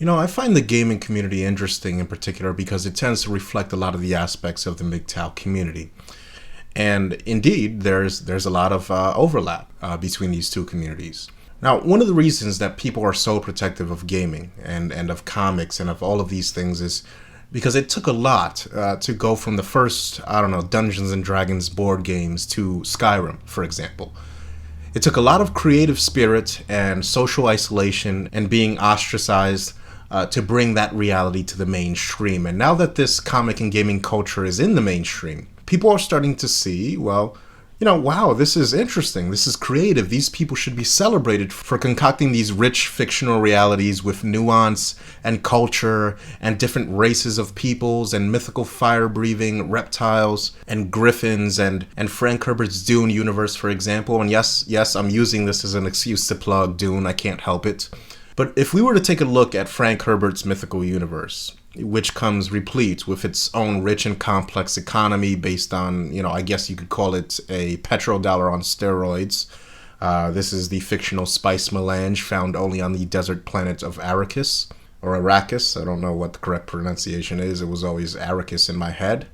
I find the gaming community interesting in particular because it tends to reflect a lot of the aspects of the MGTOW community. And indeed, there's a lot of overlap between these two communities. Now, one of the reasons that people are so protective of gaming and of comics and of all of these things is because it took a lot to go from the first, Dungeons and Dragons board games to Skyrim, for example. It took a lot of creative spirit and social isolation and being ostracized to bring that reality to the mainstream. And now that this comic and gaming culture is in the mainstream, people are starting to see, wow, this is interesting. This is creative. These people should be celebrated for concocting these rich fictional realities with nuance and culture and different races of peoples and mythical fire-breathing reptiles and griffins and Frank Herbert's Dune universe, for example. And yes, I'm using this as an excuse to plug Dune. I can't help it. But if we were to take a look at Frank Herbert's mythical universe, which comes replete with its own rich and complex economy based on, I guess you could call it a petrodollar on steroids. This is the fictional spice melange found only on the desert planet of Arrakis, or Arrakis. I don't know what the correct pronunciation is. It was always Arrakis in my head.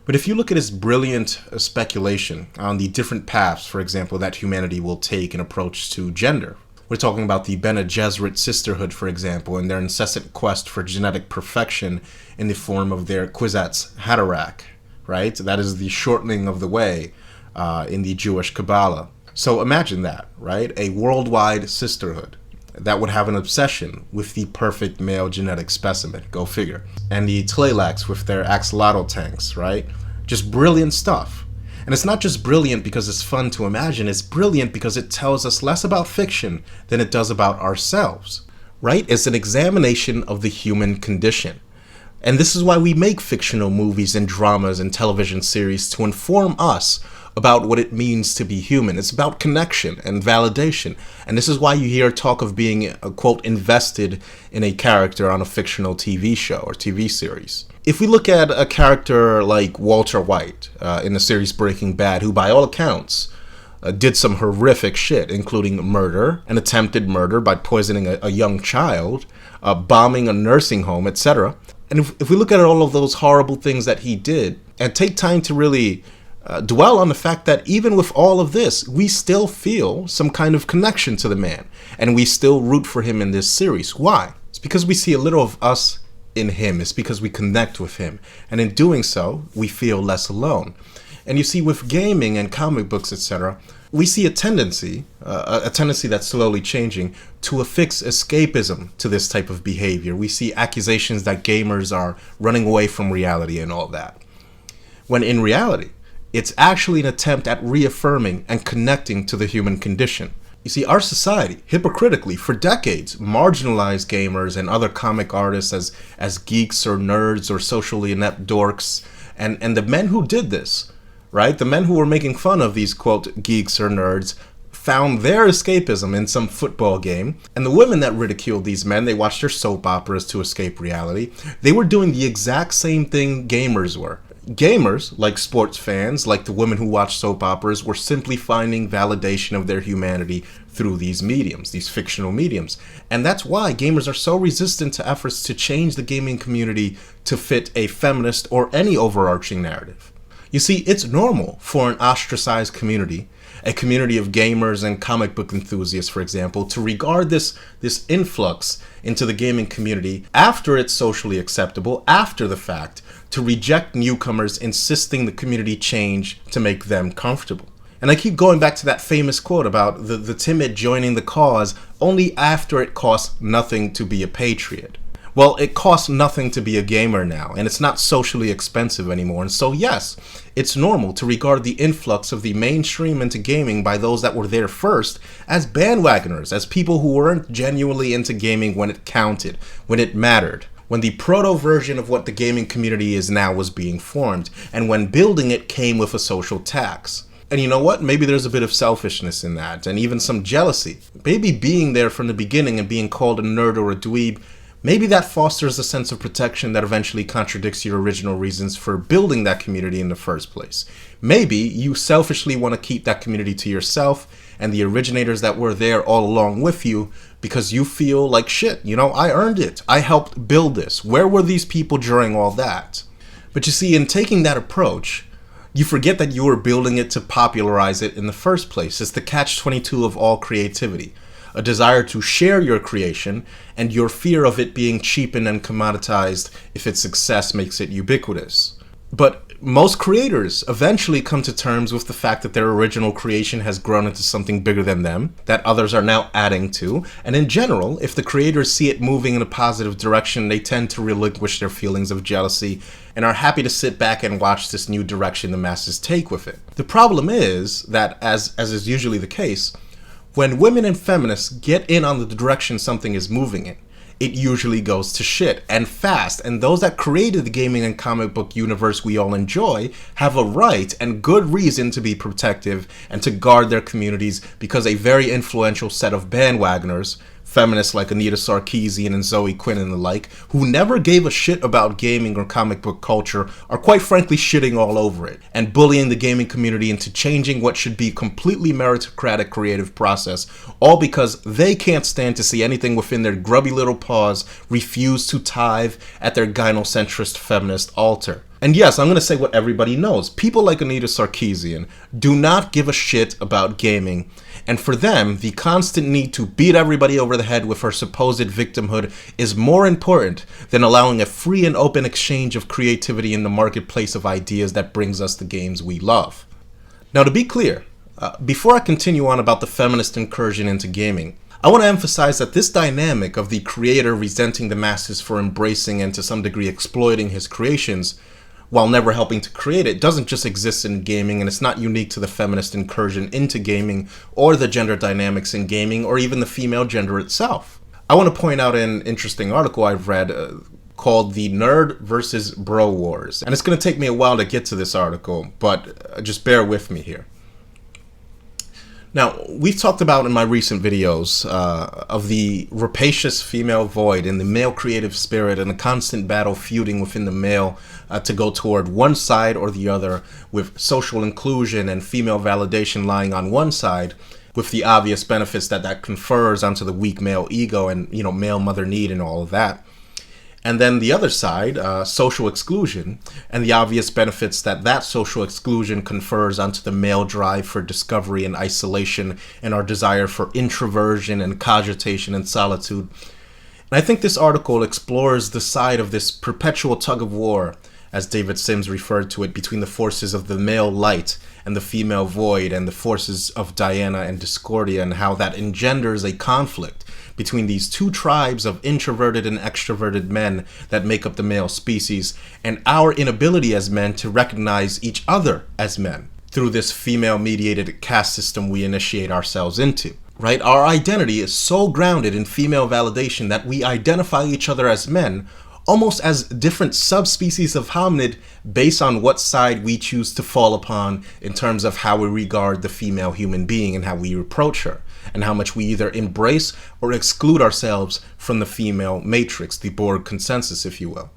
But if you look at his brilliant speculation on the different paths, for example, that humanity will take in approach to gender. We're talking about the Bene Gesserit sisterhood, for example, and their incessant quest for genetic perfection in the form of their Kwisatz Haderach, right? That is the shortening of the way in the Jewish Kabbalah. So imagine that, right? A worldwide sisterhood that would have an obsession with the perfect male genetic specimen, go figure. And the Tlailaks with their axolotl tanks, right? Just brilliant stuff. And it's not just brilliant because it's fun to imagine, it's brilliant because it tells us less about fiction than it does about ourselves, right? It's an examination of the human condition. And this is why we make fictional movies and dramas and television series, to inform us about what it means to be human. It's about connection and validation. And this is why you hear talk of being, quote, invested in a character on a fictional TV show or TV series. If we look at a character like Walter White in the series Breaking Bad, who by all accounts did some horrific shit, including murder, an attempted murder by poisoning a young child, bombing a nursing home, etc. And if we look at all of those horrible things that he did and take time to really dwell on the fact that even with all of this, we still feel some kind of connection to the man, and we still root for him in this series. Why? It's because we see a little of us in him. It's because we connect with him, and in doing so, we feel less alone. And you see, with gaming and comic books, etc., we see a tendency that's slowly changing, to affix escapism to this type of behavior. We see accusations that gamers are running away from reality and all that, when in reality, it's actually an attempt at reaffirming and connecting to the human condition. You see, our society, hypocritically, for decades, marginalized gamers and other comic artists as geeks or nerds or socially inept dorks. And the men who did this, right, the men who were making fun of these, quote, geeks or nerds, found their escapism in some football game. And the women that ridiculed these men, they watched their soap operas to escape reality. They were doing the exact same thing gamers were. Gamers, like sports fans, like the women who watch soap operas, were simply finding validation of their humanity through these mediums, these fictional mediums. And that's why gamers are so resistant to efforts to change the gaming community to fit a feminist or any overarching narrative. You see, it's normal for an ostracized community, a community of gamers and comic book enthusiasts, for example, to regard this influx into the gaming community after it's socially acceptable, after the fact, to reject newcomers, insisting the community change to make them comfortable. And I keep going back to that famous quote about the timid joining the cause only after it costs nothing to be a patriot. Well, it costs nothing to be a gamer now, and it's not socially expensive anymore. And so yes, it's normal to regard the influx of the mainstream into gaming by those that were there first as bandwagoners, as people who weren't genuinely into gaming when it counted, when it mattered, when the proto-version of what the gaming community is now was being formed, and when building it came with a social tax. And you know what? Maybe there's a bit of selfishness in that, and even some jealousy. Maybe being there from the beginning and being called a nerd or a dweeb maybe that fosters a sense of protection that eventually contradicts your original reasons for building that community in the first place. Maybe you selfishly want to keep that community to yourself and the originators that were there all along with you because you feel like shit, I earned it. I helped build this. Where were these people during all that? But you see, in taking that approach, you forget that you were building it to popularize it in the first place. It's the catch-22 of all creativity. A desire to share your creation and your fear of it being cheapened and commoditized if its success makes it ubiquitous. But most creators eventually come to terms with the fact that their original creation has grown into something bigger than them, that others are now adding to, and in general, if the creators see it moving in a positive direction, they tend to relinquish their feelings of jealousy and are happy to sit back and watch this new direction the masses take with it. The problem is that, as is usually the case, when women and feminists get in on the direction something is moving in, it usually goes to shit, and fast, and those that created the gaming and comic book universe we all enjoy have a right and good reason to be protective and to guard their communities because a very influential set of bandwagoners, feminists like Anita Sarkeesian and Zoe Quinn and the like, who never gave a shit about gaming or comic book culture, are quite frankly shitting all over it and bullying the gaming community into changing what should be completely meritocratic creative process, all because they can't stand to see anything within their grubby little paws refuse to tithe at their gynocentrist feminist altar. And yes, I'm going to say what everybody knows. People like Anita Sarkeesian do not give a shit about gaming, and for them, the constant need to beat everybody over the head with her supposed victimhood is more important than allowing a free and open exchange of creativity in the marketplace of ideas that brings us the games we love. Now, to be clear, before I continue on about the feminist incursion into gaming, I want to emphasize that this dynamic of the creator resenting the masses for embracing and to some degree exploiting his creations while never helping to create it doesn't just exist in gaming, and it's not unique to the feminist incursion into gaming or the gender dynamics in gaming or even the female gender itself. I want to point out an interesting article I've read called The Nerd versus Bro Wars, and it's going to take me a while to get to this article, but just bear with me here. Now, we've talked about in my recent videos of the rapacious female void and the male creative spirit and the constant battle feuding within the male to go toward one side or the other, with social inclusion and female validation lying on one side, with the obvious benefits that confers onto the weak male ego and, male mother need and all of that. And then the other side, social exclusion, and the obvious benefits that social exclusion confers onto the male drive for discovery and isolation and our desire for introversion and cogitation and solitude. And I think this article explores the side of this perpetual tug of war, as David Sims referred to it, between the forces of the male light and the female void and the forces of Diana and Discordia, and how that engenders a conflict between these two tribes of introverted and extroverted men that make up the male species, and our inability as men to recognize each other as men through this female-mediated caste system we initiate ourselves into. Right? Our identity is so grounded in female validation that we identify each other as men almost as different subspecies of hominid based on what side we choose to fall upon in terms of how we regard the female human being and how we approach her, and how much we either embrace or exclude ourselves from the female matrix, the Borg consensus, if you will.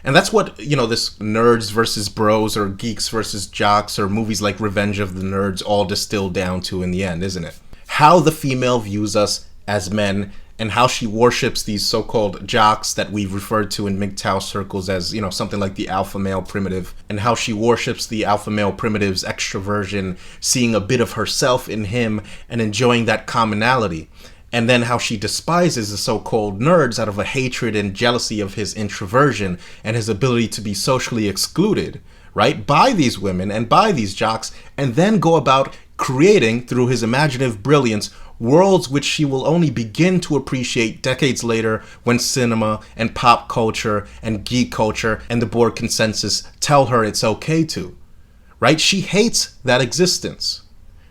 And that's what, this nerds versus bros or geeks versus jocks or movies like Revenge of the Nerds all distill down to in the end, isn't it? How the female views us as men, and how she worships these so-called jocks that we've referred to in MGTOW circles as, something like the alpha male primitive, and how she worships the alpha male primitive's extroversion, seeing a bit of herself in him and enjoying that commonality, and then how she despises the so-called nerds out of a hatred and jealousy of his introversion and his ability to be socially excluded, right, by these women and by these jocks, and then go about creating, through his imaginative brilliance, worlds which she will only begin to appreciate decades later when cinema and pop culture and geek culture and the Borg consensus tell her it's okay to. Right? She hates that existence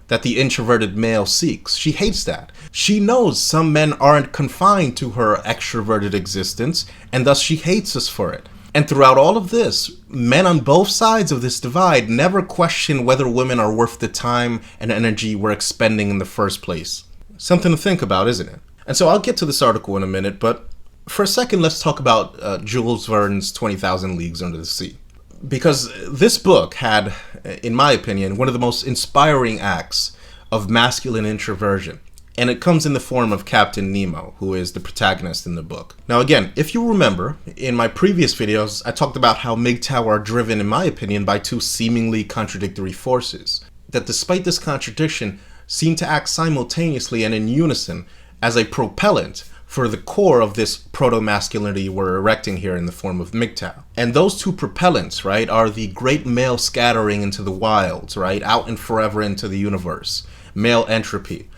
that the introverted male seeks. She hates that. She knows some men aren't confined to her extroverted existence, and thus she hates us for it. And throughout all of this, men on both sides of this divide never question whether women are worth the time and energy we're expending in the first place. Something to think about, isn't it? And so I'll get to this article in a minute, but For a second, let's talk about Jules Verne's 20,000 Leagues Under the Sea. Because this book had, in my opinion, one of the most inspiring acts of masculine introversion. And it comes in the form of Captain Nemo, who is the protagonist in the book. Now again, if you remember, in my previous videos, I talked about how MGTOW are driven, in my opinion, by two seemingly contradictory forces, that despite this contradiction, seem to act simultaneously and in unison as a propellant for the core of this proto-masculinity we're erecting here in the form of MGTOW. And those two propellants, right, are the great male scattering into the wilds, right, out and forever into the universe, male entropy.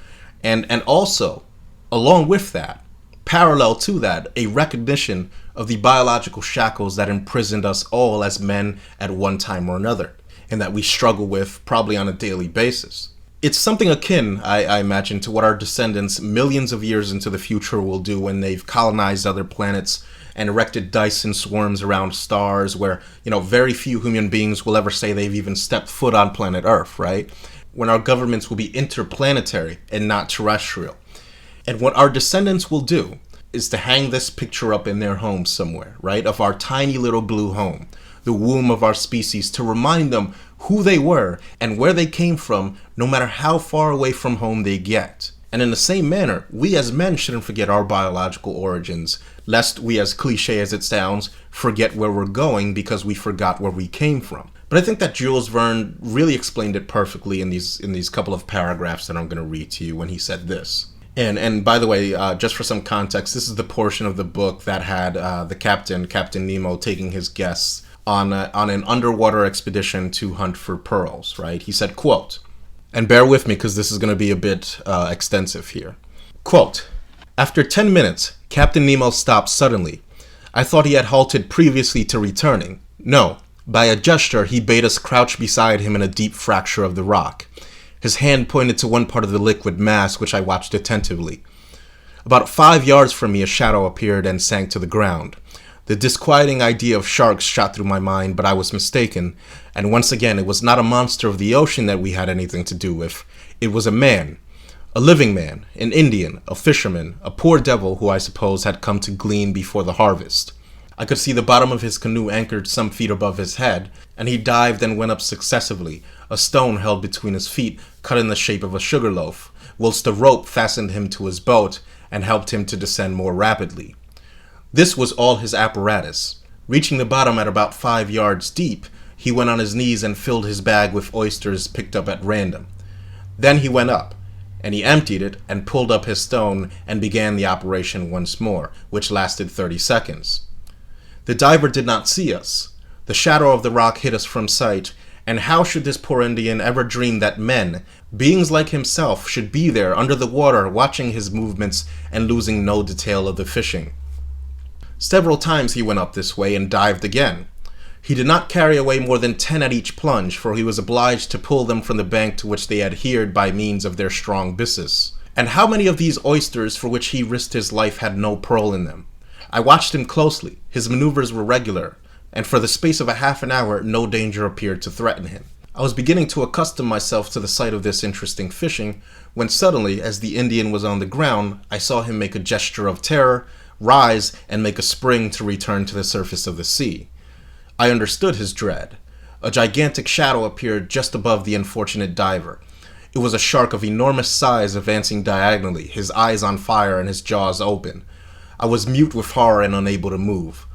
And also, along with that, parallel to that, a recognition of the biological shackles that imprisoned us all as men at one time or another, and that we struggle with probably on a daily basis. It's something akin, I imagine, to what our descendants millions of years into the future will do when they've colonized other planets and erected Dyson swarms around stars where, very few human beings will ever say they've even stepped foot on planet Earth, right? When our governments will be interplanetary and not terrestrial. And what our descendants will do is to hang this picture up in their home somewhere, right? Of our tiny little blue home, the womb of our species, to remind them who they were and where they came from, no matter how far away from home they get. And in the same manner, we as men shouldn't forget our biological origins, lest we, as cliche as it sounds, forget where we're going because we forgot where we came from. But I think that Jules Verne really explained it perfectly in these couple of paragraphs that I'm going to read to you when he said this. And by the way, just for some context, this is the portion of the book that had the Captain Nemo, taking his guests on an underwater expedition to hunt for pearls, right? He said, quote, and bear with me because this is going to be a bit extensive here. Quote, after 10 minutes, Captain Nemo stopped suddenly. I thought he had halted previously to returning. No. By a gesture, he bade us crouch beside him in a deep fracture of the rock. His hand pointed to one part of the liquid mass, which I watched attentively. About 5 yards from me, a shadow appeared and sank to the ground. The disquieting idea of sharks shot through my mind, but I was mistaken, and once again, it was not a monster of the ocean that we had anything to do with. It was a man. A living man, an Indian, a fisherman, a poor devil who I suppose had come to glean before the harvest. I could see the bottom of his canoe anchored some feet above his head, and he dived and went up successively, a stone held between his feet, cut in the shape of a sugar loaf, whilst a rope fastened him to his boat and helped him to descend more rapidly. This was all his apparatus. Reaching the bottom at about 5 yards deep, he went on his knees and filled his bag with oysters picked up at random. Then he went up, and he emptied it and pulled up his stone and began the operation once more, which lasted 30 seconds. The diver did not see us. The shadow of the rock hid us from sight, and how should this poor Indian ever dream that men, beings like himself, should be there under the water watching his movements and losing no detail of the fishing? Several times he went up this way and dived again. He did not carry away more than 10 at each plunge, for he was obliged to pull them from the bank to which they adhered by means of their strong byssus. And how many of these oysters for which he risked his life had no pearl in them? I watched him closely. His maneuvers were regular, and for the space of a half an hour, no danger appeared to threaten him. I was beginning to accustom myself to the sight of this interesting fishing, when suddenly, as the Indian was on the ground, I saw him make a gesture of terror, rise, and make a spring to return to the surface of the sea. I understood his dread. A gigantic shadow appeared just above the unfortunate diver. It was a shark of enormous size advancing diagonally, his eyes on fire and his jaws open. I was mute with horror and unable to move.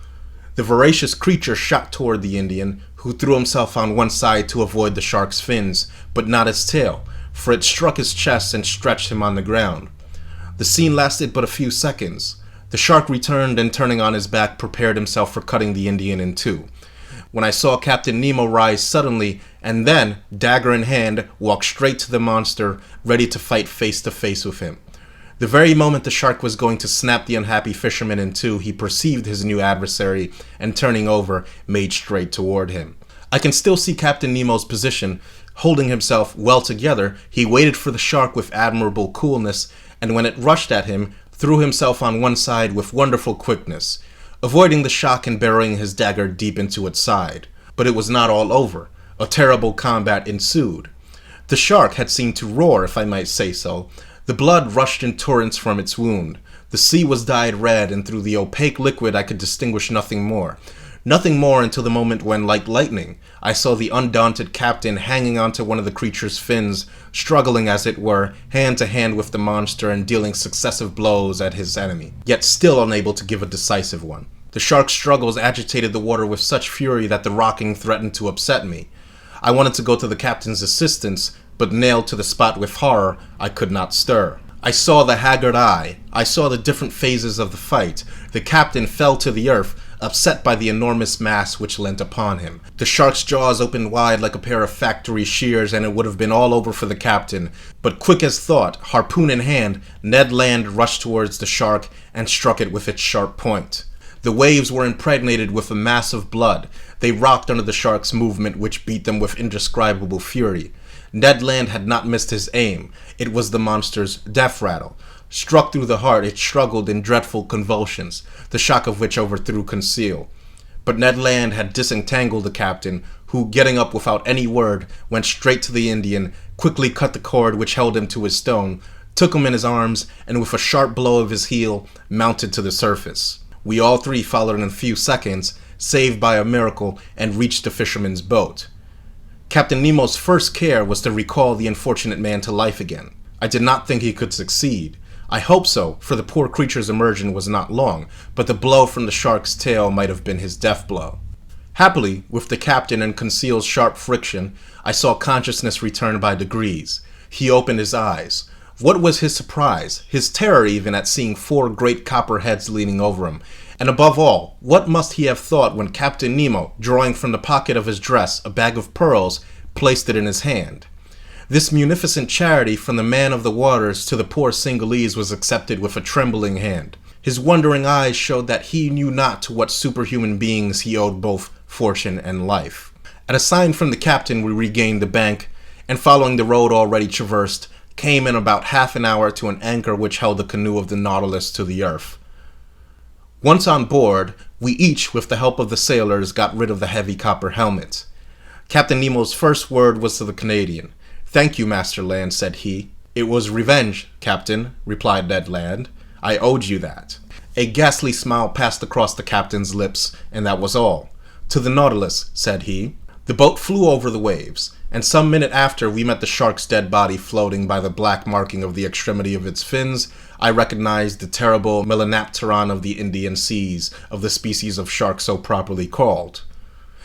The voracious creature shot toward the Indian, who threw himself on one side to avoid the shark's fins, but not its tail, for it struck his chest and stretched him on the ground. The scene lasted but a few seconds. The shark returned and, turning on his back, prepared himself for cutting the Indian in two. When I saw Captain Nemo rise suddenly, and then, dagger in hand, walk straight to the monster, ready to fight face to face with him. The very moment the shark was going to snap the unhappy fisherman in two, he perceived his new adversary, and turning over, made straight toward him. I can still see Captain Nemo's position. Holding himself well together, he waited for the shark with admirable coolness, and when it rushed at him, threw himself on one side with wonderful quickness, avoiding the shock and burying his dagger deep into its side. But it was not all over. A terrible combat ensued. The shark had seemed to roar, if I might say so. The blood rushed in torrents from its wound. The The sea was dyed red, and through the opaque liquid I could distinguish nothing more. Nothing more until the moment when, like lightning, I saw the undaunted captain hanging onto one of the creature's fins, struggling, as it were, hand to hand with the monster and dealing successive blows at his enemy, yet still unable to give a decisive one. The shark's struggles agitated the water with such fury that the rocking threatened to upset me. I wanted to go to the captain's assistance, but nailed to the spot with horror, I could not stir. I saw the haggard eye. I saw the different phases of the fight. The captain fell to the earth, upset by the enormous mass which leant upon him. The shark's jaws opened wide like a pair of factory shears, and it would have been all over for the captain. But quick as thought, harpoon in hand, Ned Land rushed towards the shark and struck it with its sharp point. The waves were impregnated with a mass of blood. They rocked under the shark's movement, which beat them with indescribable fury. Ned Land had not missed his aim. It was the monster's death rattle. Struck through the heart, it struggled in dreadful convulsions, the shock of which overthrew Conseil. But Ned Land had disentangled the captain, who, getting up without any word, went straight to the Indian, quickly cut the cord which held him to his stone, took him in his arms, and with a sharp blow of his heel, mounted to the surface. We all three followed in a few seconds, saved by a miracle, and reached the fisherman's boat. Captain Nemo's first care was to recall the unfortunate man to life again. I did not think he could succeed. I hope so, for the poor creature's immersion was not long, but the blow from the shark's tail might have been his death blow. Happily, with the captain and Conseil's sharp friction, I saw consciousness return by degrees. He opened his eyes. What was his surprise, his terror even, at seeing 4 great copper heads leaning over him? And above all, what must he have thought when Captain Nemo, drawing from the pocket of his dress a bag of pearls, placed it in his hand? This munificent charity from the man of the waters to the poor Singhalese was accepted with a trembling hand. His wondering eyes showed that he knew not to what superhuman beings he owed both fortune and life. At a sign from the captain, we regained the bank, and following the road already traversed, came in about half an hour to an anchor which held the canoe of the Nautilus to the earth. Once on board, we each, with the help of the sailors, got rid of the heavy copper helmet. Captain Nemo's first word was to the Canadian. "Thank you, Master Land," said he. "It was revenge, Captain," replied Ned Land. "I owed you that." A ghastly smile passed across the captain's lips, and that was all. "To the Nautilus," said he. The boat flew over the waves, and some minute after we met the shark's dead body floating by the black marking of the extremity of its fins. I recognized the terrible Melanopteron of the Indian seas, of the species of shark so properly called.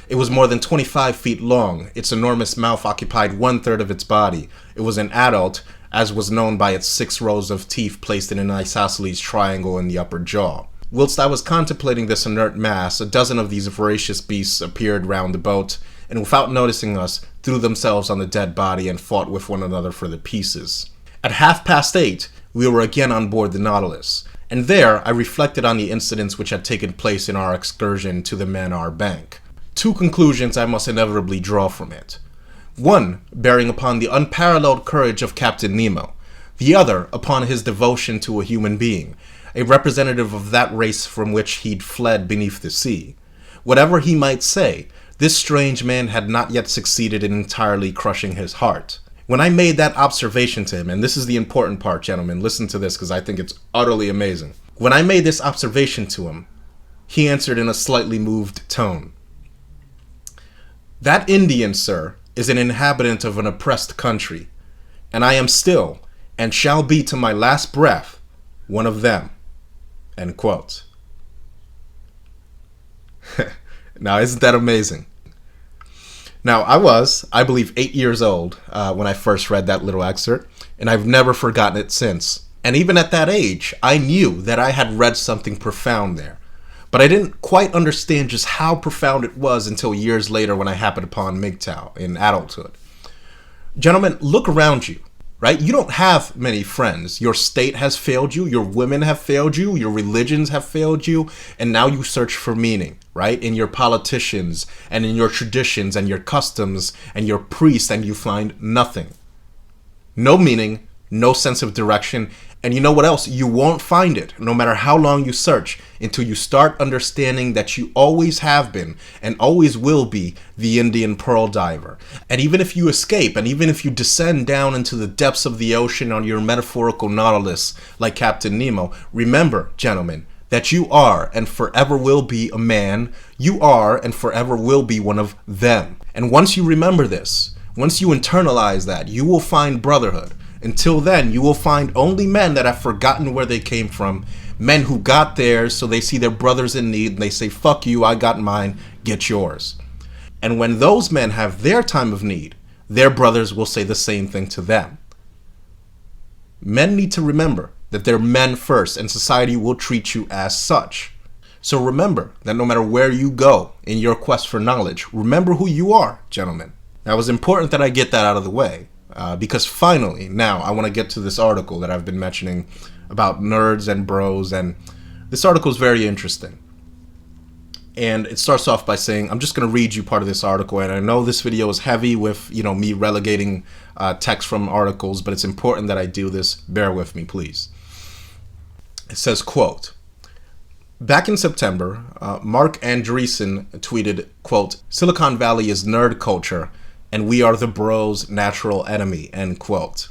It was more than 25 feet long. Its enormous mouth occupied 1/3 of its body. It was an adult, as was known by its 6 rows of teeth placed in an isosceles triangle in the upper jaw. Whilst I was contemplating this inert mass, a dozen of these voracious beasts appeared round the boat, and without noticing us, threw themselves on the dead body and fought with one another for the pieces. At 8:30, we were again on board the Nautilus, and there I reflected on the incidents which had taken place in our excursion to the Manar Bank. 2 conclusions I must inevitably draw from it. One, bearing upon the unparalleled courage of Captain Nemo. The other, upon his devotion to a human being, a representative of that race from which he'd fled beneath the sea. Whatever he might say, this strange man had not yet succeeded in entirely crushing his heart. When I made that observation to him, and this is the important part, gentlemen, listen to this because I think it's utterly amazing. When I made this observation to him, he answered in a slightly moved tone. "That Indian, sir, is an inhabitant of an oppressed country, and I am still, and shall be to my last breath, one of them." End quote. Now, isn't that amazing? Now, I believe 8 years old when I first read that little excerpt, and I've never forgotten it since. And even at that age, I knew that I had read something profound there. But I didn't quite understand just how profound it was until years later when I happened upon MGTOW in adulthood. Gentlemen, look around you, right? You don't have many friends. Your state has failed you, your women have failed you, your religions have failed you, and now you search for meaning, right? In your politicians, and in your traditions, and your customs, and your priests, and you find nothing. No meaning, no sense of direction, and you know what else? You won't find it, no matter how long you search, until you start understanding that you always have been and always will be the Indian pearl diver. And even if you escape, and even if you descend down into the depths of the ocean on your metaphorical nautilus like Captain Nemo, remember, gentlemen, that you are and forever will be a man. You are and forever will be one of them. And once you remember this, once you internalize that, you will find brotherhood. Until then, you will find only men that have forgotten where they came from, men who got theirs so they see their brothers in need and they say, fuck you, I got mine, get yours. And when those men have their time of need, their brothers will say the same thing to them. Men need to remember that they're men first, and society will treat you as such. So remember that no matter where you go in your quest for knowledge, remember who you are, gentlemen. Now, it was important that I get that out of the way. Because finally, now I want to get to this article that I've been mentioning about nerds and bros, and this article is very interesting. And it starts off by saying, I'm just going to read you part of this article, and I know this video is heavy with, me relegating text from articles, but it's important that I do this. Bear with me, please. It says, quote, back in September, Mark Andreessen tweeted, quote, Silicon Valley is nerd culture, and we are the bros' natural enemy, end quote.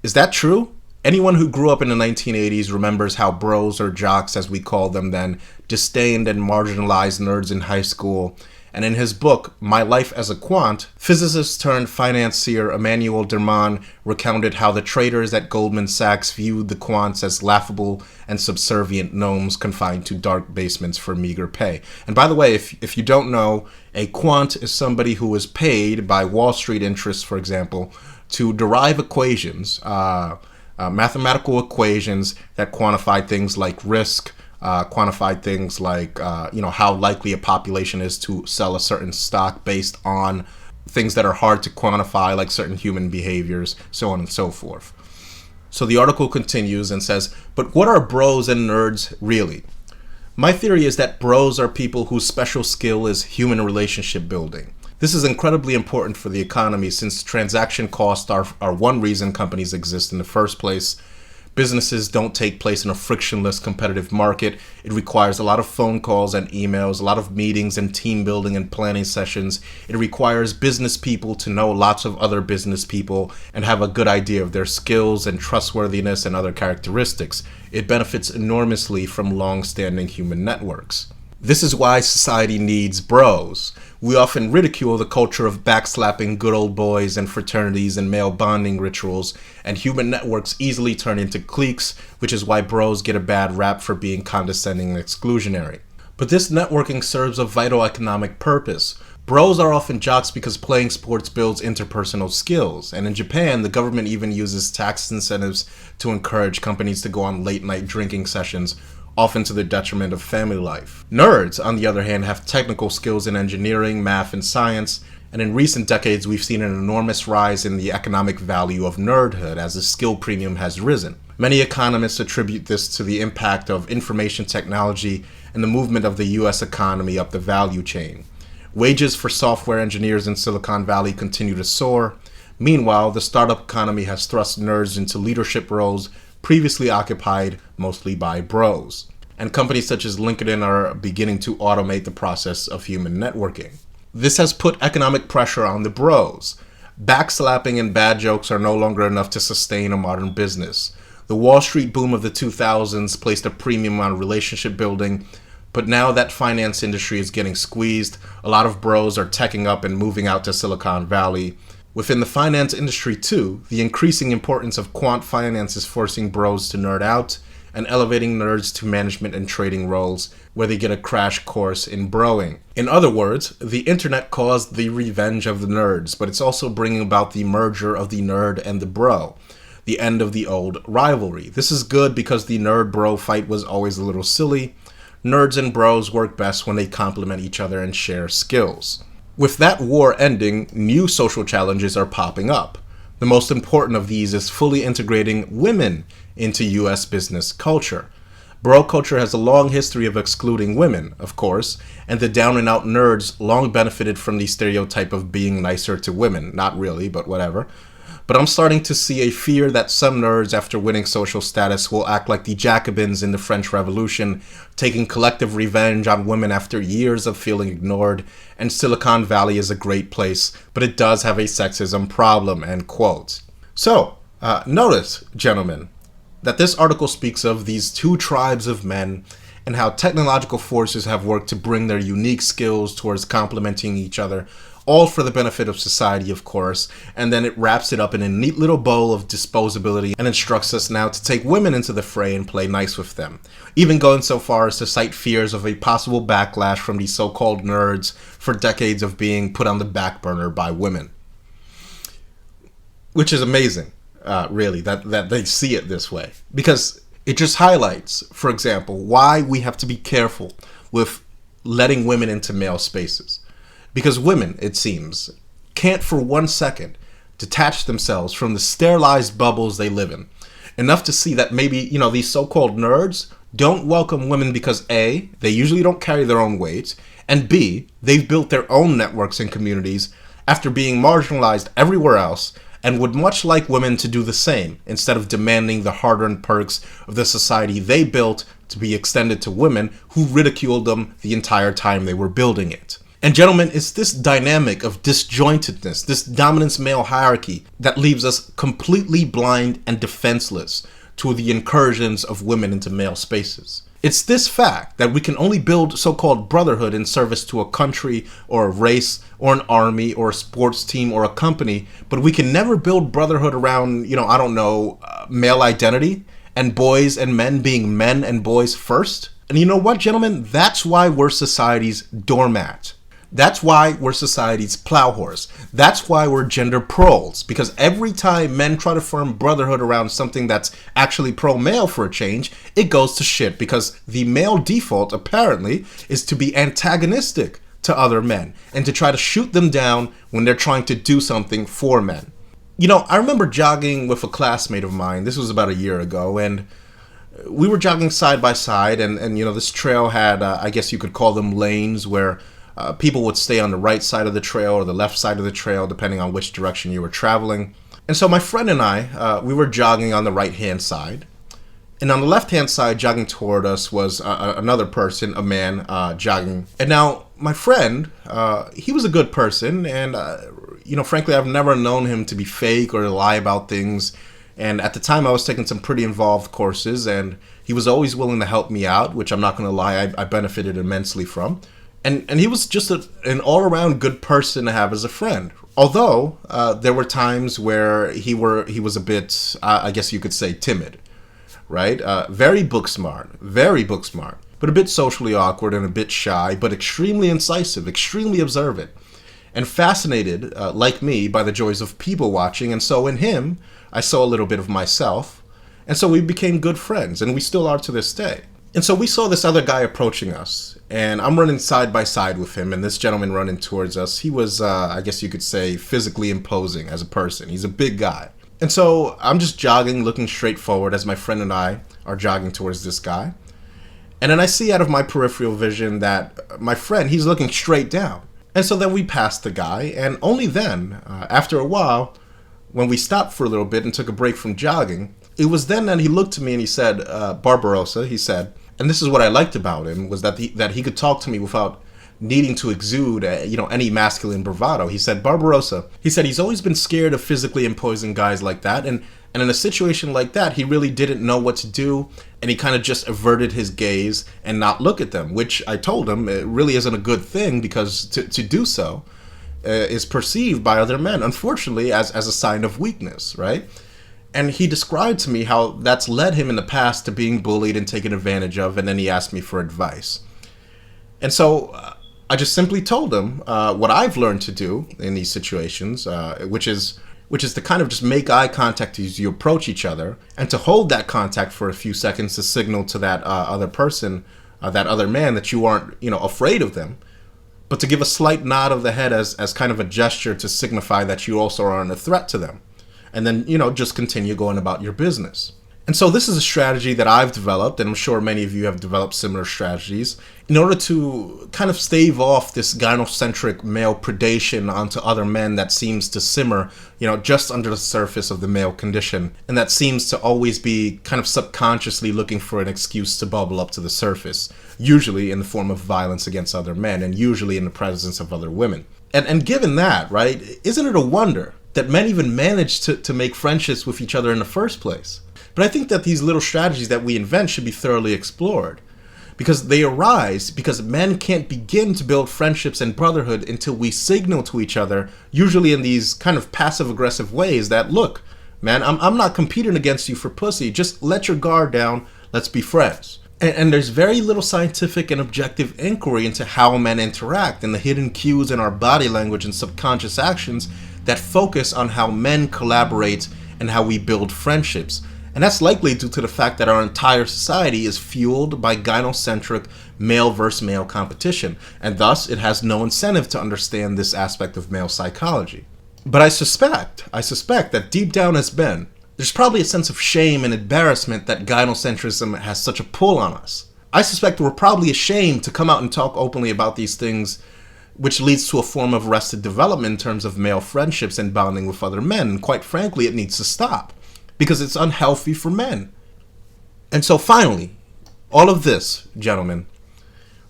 Is that true? Anyone who grew up in the 1980s remembers how bros, or jocks as we called them then, disdained and marginalized nerds in high school. And in his book, My Life as a Quant, physicist turned financier Emmanuel Derman recounted how the traders at Goldman Sachs viewed the quants as laughable and subservient gnomes confined to dark basements for meager pay. And by the way, if you don't know, a quant is somebody who is paid by Wall Street interests, for example, to derive equations, mathematical equations that quantify things like risk, quantify things like, how likely a population is to sell a certain stock based on things that are hard to quantify, like certain human behaviors, so on and so forth. So the article continues and says, but what are bros and nerds really? My theory is that bros are people whose special skill is human relationship building. This is incredibly important for the economy since transaction costs are one reason companies exist in the first place. Businesses don't take place in a frictionless competitive market. It requires a lot of phone calls and emails, a lot of meetings and team building and planning sessions. It requires business people to know lots of other business people and have a good idea of their skills and trustworthiness and other characteristics. It benefits enormously from long-standing human networks. This is why society needs bros. We often ridicule the culture of backslapping good old boys and fraternities and male bonding rituals, and human networks easily turn into cliques, which is why bros get a bad rap for being condescending and exclusionary. But this networking serves a vital economic purpose. Bros are often jocks because playing sports builds interpersonal skills, and in Japan, the government even uses tax incentives to encourage companies to go on late-night drinking sessions, often to the detriment of family life. Nerds, on the other hand, have technical skills in engineering, math, and science, and in recent decades we've seen an enormous rise in the economic value of nerdhood as the skill premium has risen. Many economists attribute this to the impact of information technology and the movement of the US economy up the value chain. Wages for software engineers in Silicon Valley continue to soar. Meanwhile, the startup economy has thrust nerds into leadership roles previously occupied mostly by bros. And companies such as LinkedIn are beginning to automate the process of human networking. This has put economic pressure on the bros. Backslapping and bad jokes are no longer enough to sustain a modern business. The Wall Street boom of the 2000s placed a premium on relationship building, but now that finance industry is getting squeezed, a lot of bros are teching up and moving out to Silicon Valley. Within the finance industry too, the increasing importance of quant finance is forcing bros to nerd out and elevating nerds to management and trading roles where they get a crash course in broing. In other words, the internet caused the revenge of the nerds, but it's also bringing about the merger of the nerd and the bro, the end of the old rivalry. This is good because the nerd-bro fight was always a little silly. Nerds and bros work best when they complement each other and share skills. With that war ending, new social challenges are popping up. The most important of these is fully integrating women into US business culture. Bro culture has a long history of excluding women, of course, and the down-and-out nerds long benefited from the stereotype of being nicer to women. Not really, but whatever. But I'm starting to see a fear that some nerds, after winning social status, will act like the Jacobins in the French Revolution, taking collective revenge on women after years of feeling ignored. And Silicon Valley is a great place, but it does have a sexism problem, end quote. So, notice, gentlemen, that this article speaks of these two tribes of men and how technological forces have worked to bring their unique skills towards complementing each other, all for the benefit of society, of course, and then it wraps it up in a neat little bowl of disposability and instructs us now to take women into the fray and play nice with them, even going so far as to cite fears of a possible backlash from these so-called nerds for decades of being put on the back burner by women. Which is amazing, really, that they see it this way. Because it just highlights, for example, why we have to be careful with letting women into male spaces. Because women, it seems, can't for 1 second detach themselves from the sterilized bubbles they live in. Enough to see that maybe, these so-called nerds don't welcome women because A, they usually don't carry their own weight, and B, they've built their own networks and communities after being marginalized everywhere else and would much like women to do the same instead of demanding the hard-earned perks of the society they built to be extended to women who ridiculed them the entire time they were building it. And gentlemen, it's this dynamic of disjointedness, this dominance male hierarchy that leaves us completely blind and defenseless to the incursions of women into male spaces. It's this fact that we can only build so-called brotherhood in service to a country or a race or an army or a sports team or a company, but we can never build brotherhood around, male identity and boys and men being men and boys first. And you know what, gentlemen? That's why we're society's doormat. That's why we're society's plow horse. That's why we're gender proles. Because every time men try to form brotherhood around something that's actually pro-male for a change, it goes to shit. Because the male default, apparently, is to be antagonistic to other men and to try to shoot them down when they're trying to do something for men. I remember jogging with a classmate of mine. This was about a year ago, and we were jogging side by side, and this trail had, I guess you could call them lanes, where people would stay on the right side of the trail or the left side of the trail, depending on which direction you were traveling. And so my friend and I, we were jogging on the right-hand side. And on the left-hand side, jogging toward us, was another person, a man, jogging. And now, my friend, he was a good person. And, frankly, I've never known him to be fake or to lie about things. And at the time, I was taking some pretty involved courses. And he was always willing to help me out, which I'm not going to lie, I benefited immensely from. And he was just an all-around good person to have as a friend. Although there were times where he was a bit, I guess you could say, timid, right? Very book smart, but a bit socially awkward and a bit shy, but extremely incisive, extremely observant, and fascinated, like me, by the joys of people watching. And so in him, I saw a little bit of myself. And so we became good friends, and we still are to this day. And so we saw this other guy approaching us, and I'm running side by side with him, and this gentleman running towards us. He was, I guess you could say, physically imposing as a person. He's a big guy. And so I'm just jogging, looking straight forward as my friend and I are jogging towards this guy. And then I see out of my peripheral vision that my friend, he's looking straight down. And so then we passed the guy, and only then, after a while, when we stopped for a little bit and took a break from jogging, it was then that he looked to me and he said, Barbarossa, he said, and this is what I liked about him, was that he could talk to me without needing to exude, any masculine bravado. He said, Barbarossa, he said he's always been scared of physically imposing guys like that, and in a situation like that, he really didn't know what to do, and he kind of just averted his gaze and not look at them, which I told him it really isn't a good thing, because to do so is perceived by other men, unfortunately, as a sign of weakness, right? And he described to me how that's led him in the past to being bullied and taken advantage of, and then he asked me for advice. And so I just simply told him what I've learned to do in these situations, which is to kind of just make eye contact as you approach each other, and to hold that contact for a few seconds to signal to that other person, that other man, that you aren't, afraid of them, but to give a slight nod of the head as kind of a gesture to signify that you also aren't a threat to them. And then, just continue going about your business. And so this is a strategy that I've developed, and I'm sure many of you have developed similar strategies, in order to kind of stave off this gynocentric male predation onto other men that seems to simmer, just under the surface of the male condition, and that seems to always be kind of subconsciously looking for an excuse to bubble up to the surface, usually in the form of violence against other men, and usually in the presence of other women. And given that, right, isn't it a wonder that men even manage to make friendships with each other in the first place? But I think that these little strategies that we invent should be thoroughly explored, because they arise because men can't begin to build friendships and brotherhood until we signal to each other, usually in these kind of passive-aggressive ways, that, look, man, I'm not competing against you for pussy, just let your guard down, let's be friends. And there's very little scientific and objective inquiry into how men interact and the hidden cues in our body language and subconscious actions that focus on how men collaborate and how we build friendships. And that's likely due to the fact that our entire society is fueled by gynocentric male versus male competition, and thus it has no incentive to understand this aspect of male psychology. But I suspect that deep down as men, there's probably a sense of shame and embarrassment that gynocentrism has such a pull on us. I suspect we're probably ashamed to come out and talk openly about these things, which leads to a form of arrested development in terms of male friendships and bonding with other men, and quite frankly, it needs to stop, because it's unhealthy for men. And so finally, all of this, gentlemen,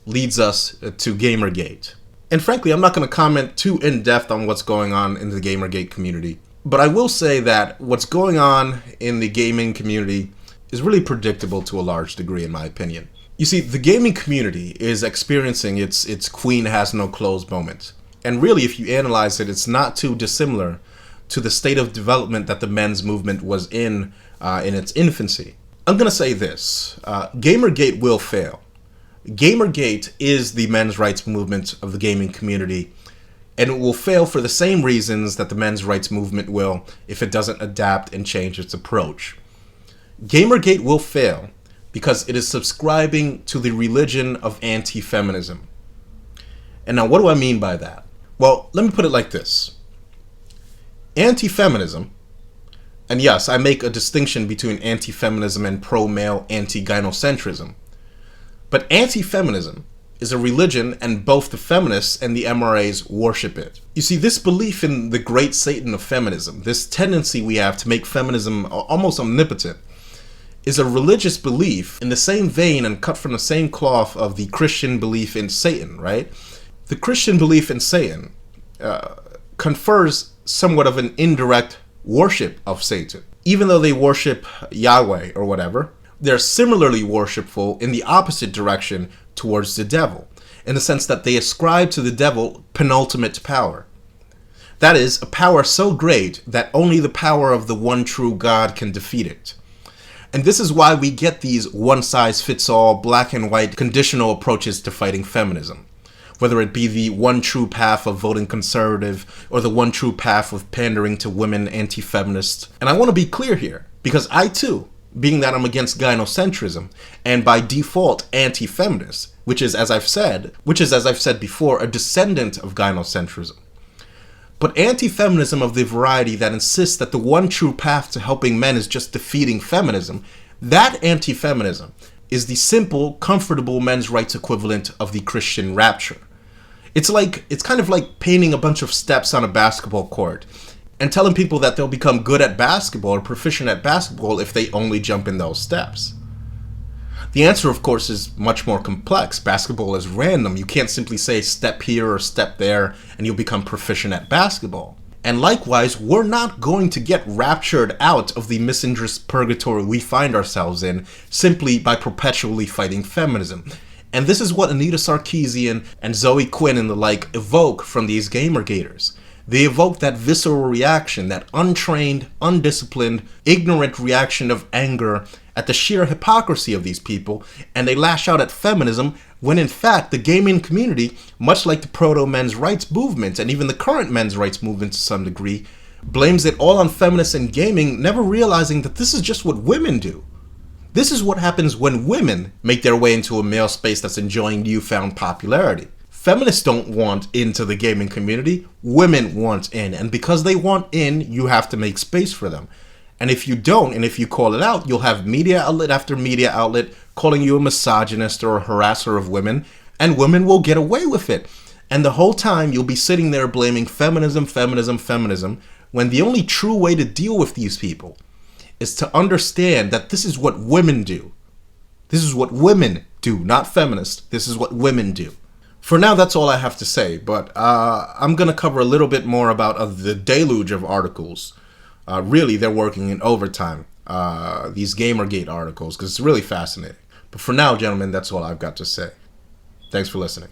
leads us to Gamergate. And frankly, I'm not going to comment too in-depth on what's going on in the Gamergate community, but I will say that what's going on in the gaming community is really predictable to a large degree, in my opinion. You see, the gaming community is experiencing its queen has no clothes moment. And really, if you analyze it, it's not too dissimilar to the state of development that the men's movement was in its infancy. I'm going to say this. Gamergate will fail. Gamergate is the men's rights movement of the gaming community, and it will fail for the same reasons that the men's rights movement will if it doesn't adapt and change its approach. Gamergate will fail because it is subscribing to the religion of anti-feminism. And now, what do I mean by that? Well, let me put it like this. Anti-feminism, and yes, I make a distinction between anti-feminism and pro-male anti-gynocentrism, but anti-feminism is a religion, and both the feminists and the MRAs worship it. You see, this belief in the great Satan of feminism, this tendency we have to make feminism almost omnipotent, is a religious belief in the same vein and cut from the same cloth of the Christian belief in Satan, right? The Christian belief in Satan confers somewhat of an indirect worship of Satan. Even though they worship Yahweh or whatever, they're similarly worshipful in the opposite direction towards the devil, in the sense that they ascribe to the devil penultimate power. That is, a power so great that only the power of the one true God can defeat it. And this is why we get these one-size-fits-all, black and white, conditional approaches to fighting feminism. Whether it be the one true path of voting conservative, or the one true path of pandering to women anti-feminists. And I want to be clear here, because I too, being that I'm against gynocentrism, and by default anti-feminist, which is, as I've said before, a descendant of gynocentrism. But anti-feminism of the variety that insists that the one true path to helping men is just defeating feminism, that anti-feminism is the simple, comfortable men's rights equivalent of the Christian rapture. It's kind of like painting a bunch of steps on a basketball court and telling people that they'll become good at basketball or proficient at basketball if they only jump in those steps. The answer, of course, is much more complex. Basketball is random. You can't simply say step here or step there and you'll become proficient at basketball. And likewise, we're not going to get raptured out of the misandrist purgatory we find ourselves in simply by perpetually fighting feminism. And this is what Anita Sarkeesian and Zoe Quinn and the like evoke from these Gamergaters. They evoke that visceral reaction, that untrained, undisciplined, ignorant reaction of anger at the sheer hypocrisy of these people, and they lash out at feminism when in fact the gaming community, much like the proto-men's rights movement and even the current men's rights movement to some degree, blames it all on feminists and gaming, never realizing that this is just what women do. This is what happens when women make their way into a male space that's enjoying newfound popularity. Feminists don't want into the gaming community, women want in, and because they want in, you have to make space for them. And if you don't, and if you call it out, you'll have media outlet after media outlet calling you a misogynist or a harasser of women, and women will get away with it. And the whole time you'll be sitting there blaming feminism, feminism, feminism, when the only true way to deal with these people is to understand that this is what women do. This is what women do, not feminists. This is what women do. For now, that's all I have to say, but I'm going to cover a little bit more about the deluge of articles. Really, they're working in overtime, these Gamergate articles, because it's really fascinating. But for now, gentlemen, that's all I've got to say. Thanks for listening.